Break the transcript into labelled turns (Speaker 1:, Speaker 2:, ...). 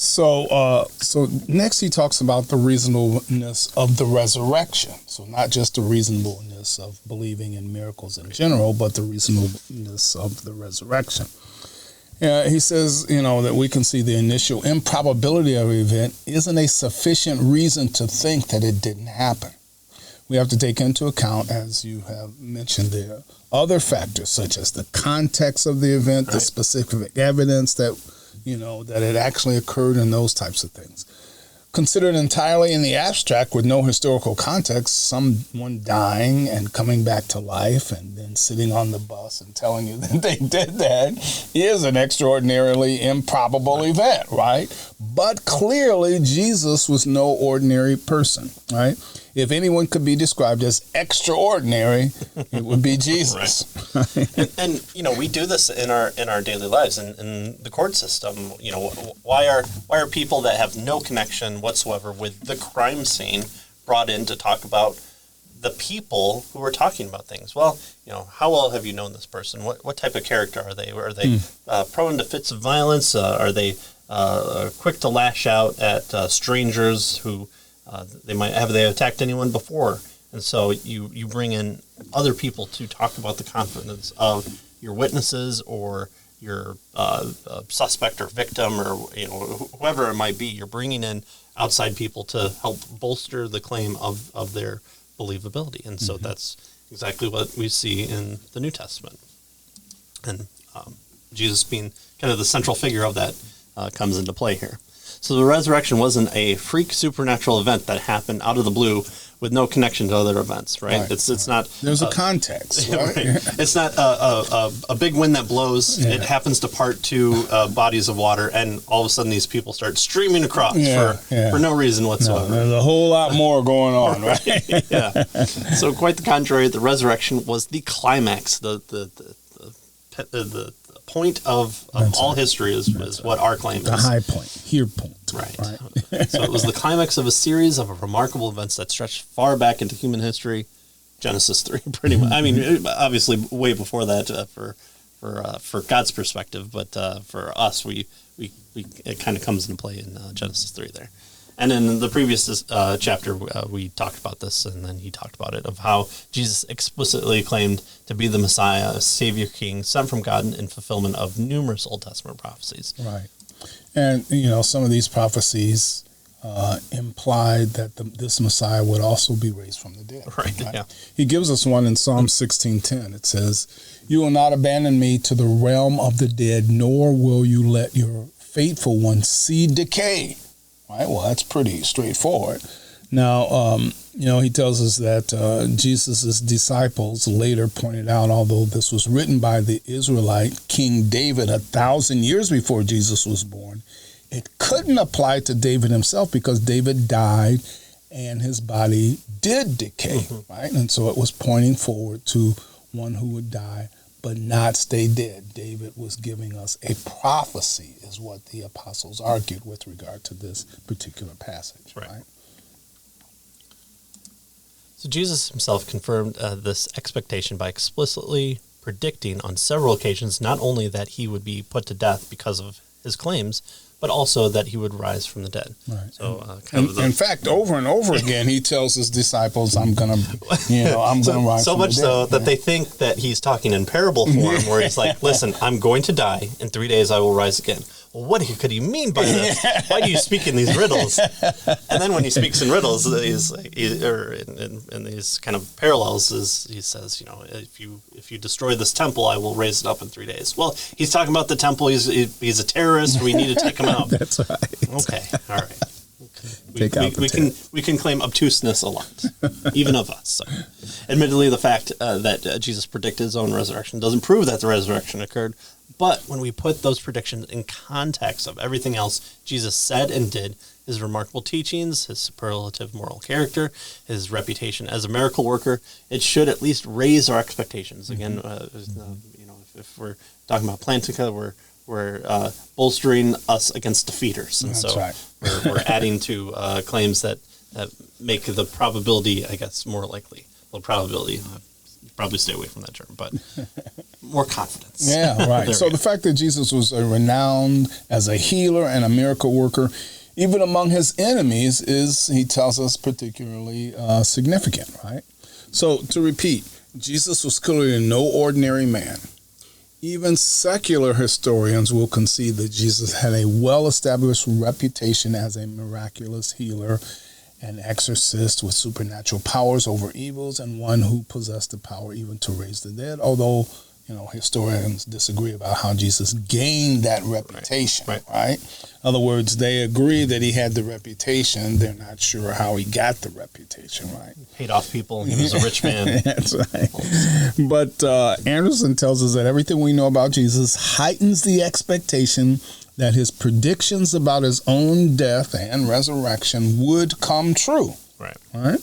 Speaker 1: So next he talks about the reasonableness of the resurrection. So not just the reasonableness of believing in miracles in general, but the reasonableness of the resurrection. He says, that we can see the initial improbability of an event isn't a sufficient reason to think that it didn't happen. We have to take into account, as you have mentioned there, other factors such as the context of the event, the specific evidence that that it actually occurred, and those types of things. Considered entirely in the abstract with no historical context, someone dying and coming back to life and then sitting on the bus and telling you that they did that is an extraordinarily improbable event, right? But clearly Jesus was no ordinary person, right? If anyone could be described as extraordinary, it would be Jesus.
Speaker 2: Right. and we do this in our daily lives in the court system. Why are people that have no connection whatsoever with the crime scene brought in to talk about the people who are talking about things? Well, how well have you known this person? What type of character are they? Are they prone to fits of violence? Are they quick to lash out at strangers who they attacked anyone before? And so you bring in other people to talk about the confidence of your witnesses or your suspect or victim or whoever it might be. You're bringing in outside people to help bolster the claim of their believability. And so that's exactly what we see in the New Testament. And Jesus being kind of the central figure of that comes into play here. So the resurrection wasn't a freak supernatural event that happened out of the blue with no connection to other events, right? It's not. There's
Speaker 1: a context, right?
Speaker 2: It's not a big wind that blows. Yeah. It happens to part two bodies of water, and all of a sudden these people start streaming across for no reason whatsoever.
Speaker 1: No, there's a whole lot more going on, right?
Speaker 2: Yeah. So quite the contrary, the resurrection was the climax, the point of all history is what our claim is.
Speaker 1: The high point, here point.
Speaker 2: Right. So it was the climax of a series of remarkable events that stretched far back into human history. Genesis 3, pretty much. I mean, obviously way before that for God's perspective, but for us, it kind of comes into play in Genesis 3 there. And in the previous chapter, we talked about this, and then he talked about it, of how Jesus explicitly claimed to be the Messiah, a Savior King, sent from God in fulfillment of numerous Old Testament prophecies.
Speaker 1: Right. And, some of these prophecies implied that this Messiah would also be raised from the dead.
Speaker 2: Right, yeah.
Speaker 1: He gives us one in Psalm 16:10. It says, "You will not abandon me to the realm of the dead, nor will you let your faithful one see decay." Right. Well, that's pretty straightforward. Now, he tells us that Jesus' disciples later pointed out, although this was written by the Israelite King David 1,000 years before Jesus was born, it couldn't apply to David himself because David died and his body did decay, right? And so it was pointing forward to one who would die but not stay dead. David was giving us a prophecy, is what the apostles argued with regard to this particular passage. Right?
Speaker 2: So Jesus himself confirmed this expectation by explicitly predicting on several occasions not only that he would be put to death because of his claims, but also that he would rise from the dead.
Speaker 1: Right. So, in fact, over and over again, he tells his disciples, "I'm gonna rise from the dead."
Speaker 2: So much so that they think that he's talking in parable form, where he's like, "Listen, I'm going to die. In 3 days, I will rise again." Well, what could he mean by this? Why do you speak in these riddles? And then when he speaks in riddles, in these kind of parallels, he says, if you destroy this temple, I will raise it up in 3 days. Well, he's talking about the temple. He's a terrorist. We need to take him out.
Speaker 1: That's right.
Speaker 2: Okay. All right. We can claim obtuseness a lot, even of us. So. Admittedly, the fact that Jesus predicted his own resurrection doesn't prove that the resurrection occurred. But when we put those predictions in context of everything else Jesus said and did, his remarkable teachings, his superlative moral character, his reputation as a miracle worker, it should at least raise our expectations. Again, if we're talking about Plantica, we're bolstering us against defeaters. And
Speaker 1: That's
Speaker 2: so
Speaker 1: right.
Speaker 2: we're adding to claims that make the probability, I guess, more likely. Well, probability, probably stay away from that term, but more confidence.
Speaker 1: Yeah, right. So the fact that Jesus was renowned as a healer and a miracle worker, even among his enemies, is, he tells us, particularly significant, right? So to repeat, Jesus was clearly no ordinary man. Even secular historians will concede that Jesus had a well-established reputation as a miraculous healer, an exorcist with supernatural powers over evils, and one who possessed the power even to raise the dead, although historians disagree about how Jesus gained that reputation, right? In other words, they agree that he had the reputation. They're not sure how he got the reputation, right?
Speaker 2: He paid off people. He was a rich man.
Speaker 1: That's right. But Anderson tells us that everything we know about Jesus heightens the expectation that his predictions about his own death and resurrection would come true.
Speaker 2: Right.
Speaker 1: Right?